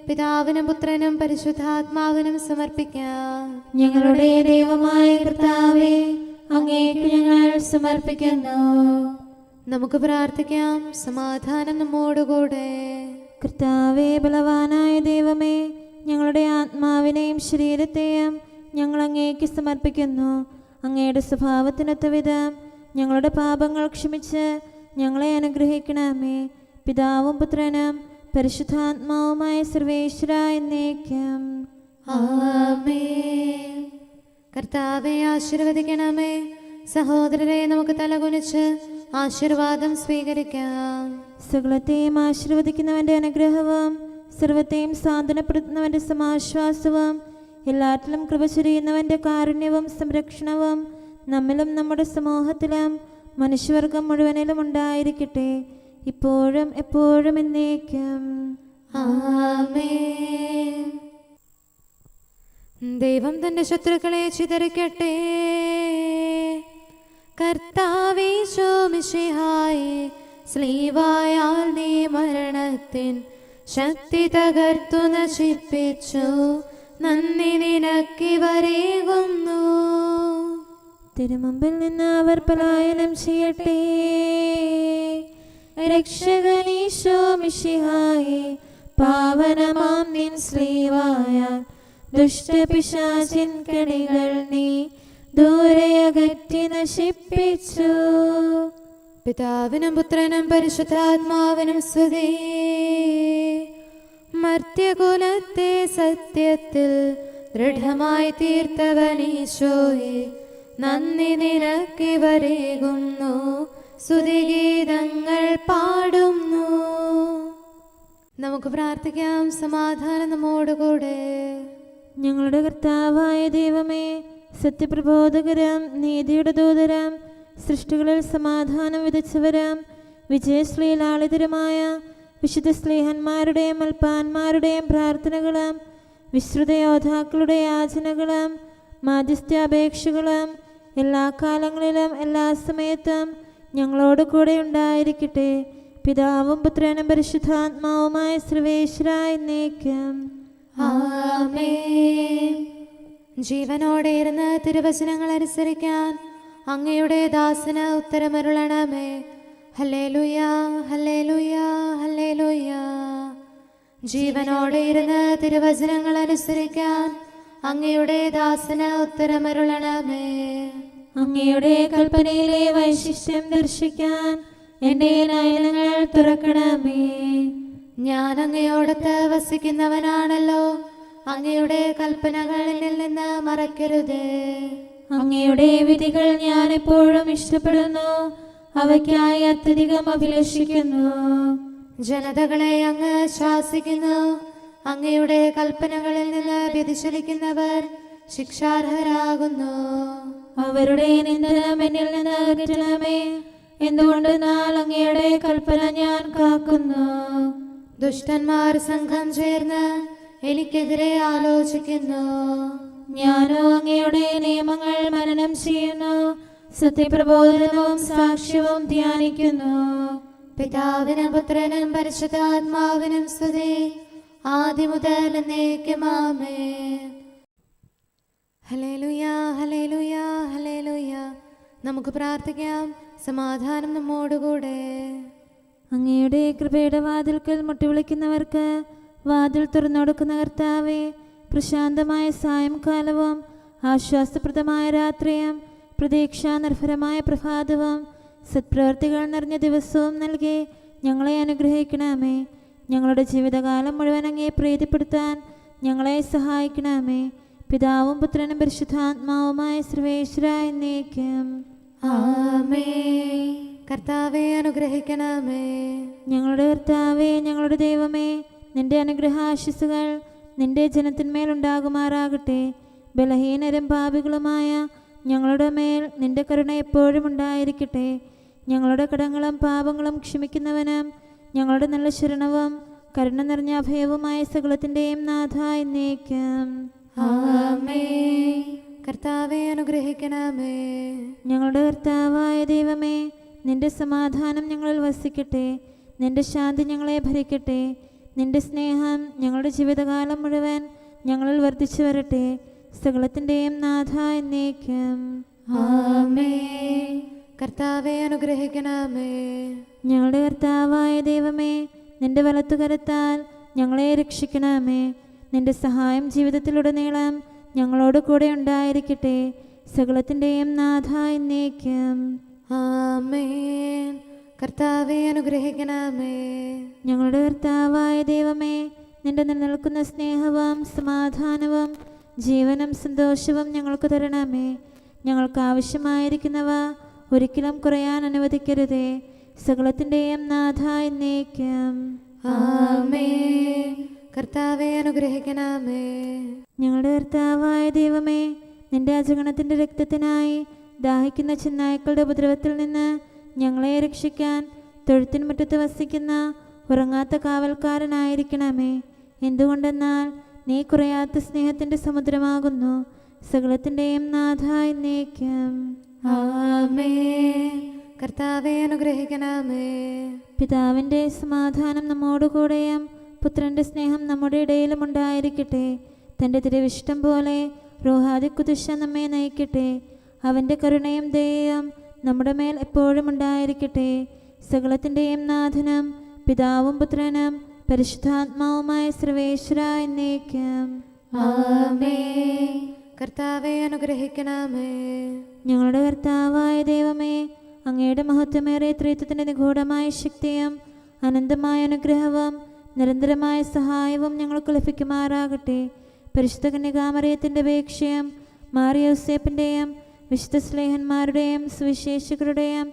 പിതാവിനും പുത്രനും പരിശുദ്ധാത്മാവിനും സമർപ്പിക്കാം. ഞങ്ങളുടെ ദൈവമായ കർത്താവേ, അങ്ങേക്ക് ഞങ്ങൾ സമർപ്പിക്കുന്നു. നമുക്ക് പ്രാർത്ഥിക്കാം. സമാധാനം നമ്മോടുകൂടെ. കർത്താവേ, ബലവാനായ ദൈവമേ, ഞങ്ങളുടെ ആത്മാവിനെയും ശരീരത്തെയും ഞങ്ങൾ അങ്ങേക്ക് സമർപ്പിക്കുന്നു. അങ്ങയുടെ സ്വഭാവത്തിനൊത്ത വിധം ഞങ്ങളുടെ പാപങ്ങൾ ക്ഷമിച്ച് ഞങ്ങളെ അനുഗ്രഹിക്കണമേ. പിതാവും പുത്രനും പരിശുദ്ധാത്മാവുമായ സർവേശ്വര എന്നേക്കും. ആമേൻ. കർത്താവെ ആശീർവദിക്കണമേ. സഹോദരരെ, നമുക്ക് തലകുനിച്ച് ആശീർവാദം സ്വീകരിക്കാം. സകലത്തെയും ആശീർവദിക്കുന്നവന്റെ അനുഗ്രഹവും സർവത്തെയും സാന്ത്വനപ്പെടുത്തുന്നവന്റെ സമാശ്വാസവും എല്ലാറ്റിലും കൃപ ചൊരിയുന്നവന്റെ കാരുണ്യവും സംരക്ഷണവും നമ്മിലും നമ്മുടെ സമൂഹത്തിലും മനുഷ്യവർഗം മുഴുവനിലും ഉണ്ടായിരിക്കട്ടെ, ഇപ്പോഴും എപ്പോഴും എന്നേക്കും. ആമേൻ. ദൈവം തന്റെ ശത്രുക്കളെ ചിതറിക്കട്ടെ. കർത്താവീശോ മിശിഹായേ, സ്ലീവായാൽ നീ മരണത്തിൻ ശക്തി തകർത്തു നശിപ്പിച്ചു. നന്ദി നിനക്കിവരേകുന്നു. തിരുമുമ്പിൽ നിന്ന് അവർ പലായനം ചെയ്യട്ടെ. രക്ഷകനീശോ മിശിഹായേ, പാവനമാം നിൻ സ്ലീവായാൽ ദുഷ്ടപിശാചിൻ കണികൾ നീ ദൂരെ അകറ്റി നശിപ്പിച്ചു. പിതാവിനും പുത്രനും പരിശുദ്ധാത്മാവിനും സ്തുതി. മർത്യകുലത്തെ സത്യത്തിൽ ദൃഢമായി തീർത്തവനീശോയെ, നന്ദി നിനക്കിവരേകുന്നു. സ്തുതിഗീതങ്ങൾ പാടുന്നു. നമുക്ക് പ്രാർത്ഥിക്കാം. സമാധാനം നമ്മോടുകൂടെ. ഞങ്ങളുടെ കർത്താവായ ദൈവമേ, സത്യപ്രബോധകരം നീതിയുടെ ദൂതരം സൃഷ്ടികളിൽ സമാധാനം വിതച്ചവരും വിജയശ്രീലാളിതരുമായ വിശുദ്ധ സ്ലീഹന്മാരുടെയും മൽപ്പാന്മാരുടെയും പ്രാർത്ഥനകളും വിശ്രുത യോദ്ധാക്കളുടെ യാചനകളും മാധ്യസ്ഥാപേക്ഷകളും എല്ലാ കാലങ്ങളിലും എല്ലാ സമയത്തും ഞങ്ങളോട് കൂടെ ഉണ്ടായിരിക്കട്ടെ. പിതാവും പുത്രനും പരിശുദ്ധാത്മാവുമായ സർവേശ്വര എന്നേക്കും. ആമേൻ. ജീവനോടെ ഇരുന്ന് തിരുവചനങ്ങൾ അനുസരിക്കാൻ അങ്ങയുടെ ദാസന് ഉത്തരമരുളണമേ. Hallelujah, hallelujah, hallelujah. ജീവനോടെ ഇരുന്ന് തിരുവചനങ്ങൾ അനുസരിക്കാൻ അങ്ങയുടെ ദാസന് ഉത്തരമരുളണമേ. അങ്ങയുടെ കൽപ്പനയിലെ വൈശിഷ്ട്യം ദർശിക്കാൻ എൻ്റെ നയനങ്ങൾ തുറക്കണമേ. ഞാൻ അങ്ങയോടത്ത് വസിക്കുന്നവനാണല്ലോ. അങ്ങയുടെ കൽപ്പനകൾ എന്നിൽ നിന്ന് മറക്കരുതേ. അങ്ങയുടെ വിധികൾ ഞാൻ എപ്പോഴും ഇഷ്ടപ്പെടുന്നു, അവയ്ക്കായി അത്യധികം അഭിലഷിക്കുന്നു. ജനതകളെ അങ്ങ് ശാസിക്കുന്നു, അങ്ങയുടെ കൽപ്പനകളിൽ നിന്ന് വ്യതിചലിക്കുന്നവർ ശിക്ഷാർഹരാകുന്നു. അവരുടെ നിന്ദനം എന്നിൽ നിന്ന് അകറ്റണമേ, എന്തുകൊണ്ടെന്നാൽ അങ്ങയുടെ കൽപ്പന ഞാൻ കാക്കുന്നു. ദുഷ്ടന്മാർ സംഘം ചേർന്ന് എനിക്കെതിരെ ആലോചിക്കുന്നു. ഞാനോ അങ്ങയുടെ നിയമങ്ങൾ മനനം ചെയ്യുന്നു, സത്യപ്രബോധനവും സാക്ഷ്യവും ധ്യാനിക്കുന്നു. പിതാവിനും പുത്രനും പരിശുദ്ധാത്മാവിനും സ്തുതി, ആദ്യം മുതൽ എന്നേക്കും ആമേൻ. ഹല്ലേലൂയ, ഹല്ലേലൂയ, ഹല്ലേലൂയ. നമുക്ക് പ്രാർത്ഥിക്കാം. സമാധാനം നമ്മോടുകൂടെ. അങ്ങയുടെ കൃപയുടെ വാതിൽക്കൽ മുട്ടിവിളിക്കുന്നവർക്ക് വാതിൽ തുറന്നുകൊടുക്കുന്ന കർത്താവേ, പ്രശാന്തമായ സായംകാലവും ആശ്വാസപ്രദമായ രാത്രിയും പ്രതീക്ഷാനിർഭരമായ പ്രഭാതവും സത്പ്രവർത്തികൾ നിറഞ്ഞ ദിവസവും നൽകി ഞങ്ങളെ അനുഗ്രഹിക്കണമേ. ഞങ്ങളുടെ ജീവിതകാലം മുഴുവൻ അങ്ങയെ പ്രീതിപ്പെടുത്താൻ ഞങ്ങളെ സഹായിക്കണമേ. പിതാവും പുത്രനും പരിശുദ്ധാത്മാവുമായ സർവേശ്വരായ എന്നേക്കും ആമേൻ. കർത്താവെ അനുഗ്രഹിക്കണമേ. ഞങ്ങളുടെ കർത്താവേ, ഞങ്ങളുടെ ദൈവമേ, നിന്റെ അനുഗ്രഹാശിസുകൾ നിന്റെ ജനത്തിന്മേലുണ്ടാകുമാറാകട്ടെ. ബലഹീനരും പാപികളുമായ ഞങ്ങളുടെ മേൽ നിന്റെ കരുണ എപ്പോഴും ഉണ്ടായിരിക്കട്ടെ. ഞങ്ങളുടെ കടങ്ങളും പാപങ്ങളും ക്ഷമിക്കുന്നവനും ഞങ്ങളുടെ നല്ല ശരണവും കരുണ നിറഞ്ഞ അഭയവുമായ സകലത്തിൻ്റെയും നാഥ എന്നേക്കും ആമേൻ. കർത്താവെ അനുഗ്രഹിക്കണമേ. ഞങ്ങളുടെ കർത്താവായ ദൈവമേ, നിന്റെ സമാധാനം ഞങ്ങളിൽ വസിക്കട്ടെ. നിന്റെ ശാന്തി ഞങ്ങളെ ഭരിക്കട്ടെ. നിന്റെ സ്നേഹം ഞങ്ങളുടെ ജീവിതകാലം മുഴുവൻ ഞങ്ങളിൽ വർദ്ധിച്ചു വരട്ടെ. സകലത്തിൻ്റെയും നാഥ എന്നേക്കും ആമേൻ. കർത്താവെ അനുഗ്രഹിക്കണമേ. ഞങ്ങളുടെ കർത്താവായ ദൈവമേ, നിന്റെ വലത്തുകരത്താൽ ഞങ്ങളെ രക്ഷിക്കണമേ. നിന്റെ സഹായം ജീവിതത്തിലുടനീളം ഞങ്ങളോട് കൂടെ ഉണ്ടായിരിക്കട്ടെ. സകലത്തിൻ്റെയും നാഥ എന്നേക്കും ആമേൻ. കർത്താവെ അനുഗ്രഹിക്കണമേ. ഞങ്ങളുടെ കർത്താവായ ദൈവമേ, നിന്റെ നിലനിൽക്കുന്ന സ്നേഹവും സമാധാനവും ജീവനും സന്തോഷവും ഞങ്ങൾക്ക് തരണമേ. ഞങ്ങൾക്ക് ആവശ്യമായിരിക്കുന്നവ ഒരിക്കലും കുറയാൻ അനുവദിക്കരുതേ. സകലത്തിൻ്റെയും നാഥ എന്നേക്കും ആമേൻ. കർത്താവെ അനുഗ്രഹിക്കണമേ. ഞങ്ങളുടെ കർത്താവായ ദൈവമേ, നിന്റെ അജഗണത്തിൻ്റെ രക്തത്തിനായി ദാഹിക്കുന്ന ചെന്നായ്ക്കളുടെ ഉപദ്രവത്തിൽ നിന്ന് ഞങ്ങളെ രക്ഷിക്കാൻ തൊഴുത്തിൻ മുറ്റത്ത് വസിക്കുന്ന ഉറങ്ങാത്ത കാവൽക്കാരനായിരിക്കണമേ. എന്തുകൊണ്ടെന്നാൽ നീ കുറയാത്ത സ്നേഹത്തിൻ്റെ സമുദ്രമാകുന്നു. സകലത്തിൻ്റെയും നാഥ എന്നേക്കും ആമേൻ. കർത്താവെ അനുഗ്രഹിക്കണമേ. പിതാവിൻ്റെ സമാധാനം നമ്മോടുകൂടെയും പുത്രൻ്റെ സ്നേഹം നമ്മുടെ ഇടയിലും ഉണ്ടായിരിക്കട്ടെ. തൻ്റെ തിരുവിഷ്ടം പോലെ റോഹാദിക്കുദിശ നമ്മെ നയിക്കട്ടെ. അവൻ്റെ കരുണയും ദയയും നമ്മുടെ മേൽ എപ്പോഴും ഉണ്ടായിരിക്കട്ടെ. സകലത്തിൻ്റെയും നാഥനും പിതാവും പുത്രനും പരിശുദ്ധാത്മാവുമായ സർവേശ്വര എന്നേക്കും ആമേൻ. കർത്താവെ അനുഗ്രഹിക്കണമേ. ഞങ്ങളുടെ കർത്താവായ ദൈവമേ, അങ്ങയുടെ മഹത്വമേറിയ ത്രിത്വത്തിൻ്റെ നിഗൂഢമായ ശക്തിയും അനന്തമായ അനുഗ്രഹവും നിരന്തരമായ സഹായവും ഞങ്ങൾക്ക് ലഭിക്കുമാറാകട്ടെ. പരിശുദ്ധ കന്യകാമറിയത്തിൻ്റെ അപേക്ഷയും മാറിയോസേപ്പിൻ്റെയും വിശുദ്ധ സ്ലേഹന്മാരുടെയും സുവിശേഷകരുടെയും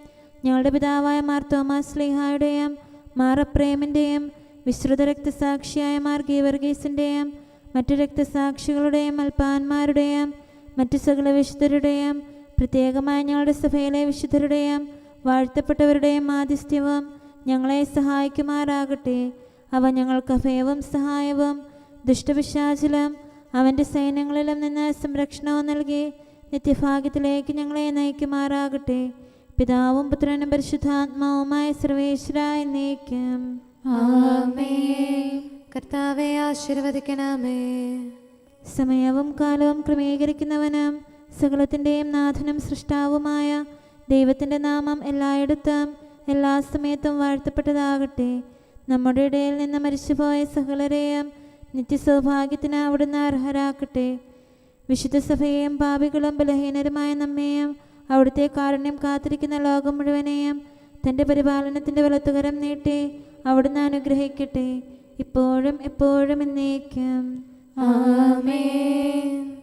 ഞങ്ങളുടെ പിതാവായ മാർ തോമാസ് സ്ലീഹായുടെയും മാർ അപ്രേമിൻ്റെയും വിശ്രുത രക്തസാക്ഷിയായ മാർ ഗീവർഗീസിൻ്റെയും മറ്റു രക്തസാക്ഷികളുടെയും അൽപ്പാന്മാരുടെയും മറ്റു സകല വിശുദ്ധരുടെയും പ്രത്യേകമായ ഞങ്ങളുടെ സഭയിലെ വിശുദ്ധരുടെയും വാഴ്ത്തപ്പെട്ടവരുടെയും മാധ്യസ്ഥ്യവും ഞങ്ങളെ സഹായിക്കുമാറാകട്ടെ. അവ ഞങ്ങൾക്ക് അഭയവും സഹായവും ദുഷ്ടപിശാചിലും അവൻ്റെ സൈന്യങ്ങളിലും നിന്ന് സംരക്ഷണവും നൽകി നിത്യഭാഗ്യത്തിലേക്ക് ഞങ്ങളെ നയിക്കുമാറാകട്ടെ. പിതാവും പുത്രനും പരിശുദ്ധാത്മാവുമായ സർവേശ്വര എന്നേക്കും ആമേൻ. കർത്താവെ ആശീർവദിക്കണമേ. സമയവും കാലവും ക്രമീകരിക്കുന്നവനും സകലത്തിൻ്റെയും നാഥനും സൃഷ്ടാവുമായ ദൈവത്തിൻ്റെ നാമം എല്ലായിടത്തും എല്ലാ സമയത്തും വാഴ്ത്തപ്പെട്ടതാകട്ടെ. നമ്മുടെ ഇടയിൽ നിന്ന് മരിച്ചുപോയ സകലരെയും നിത്യസൗഭാഗ്യത്തിന് അവിടുന്ന് അർഹരാക്കട്ടെ. വിശുദ്ധ സഭയെയും പാപികളും ബലഹീനരുമായ നമ്മെയും അവിടുത്തെ കാരുണ്യം കാത്തിരിക്കുന്ന ലോകം മുഴുവനെയും തൻ്റെ പരിപാലനത്തിൻ്റെ വലത്തുകരം നീട്ടി അവിടുന്ന് അനുഗ്രഹിക്കട്ടെ, ഇപ്പോഴും എപ്പോഴും എന്നേക്കും ആമേൻ.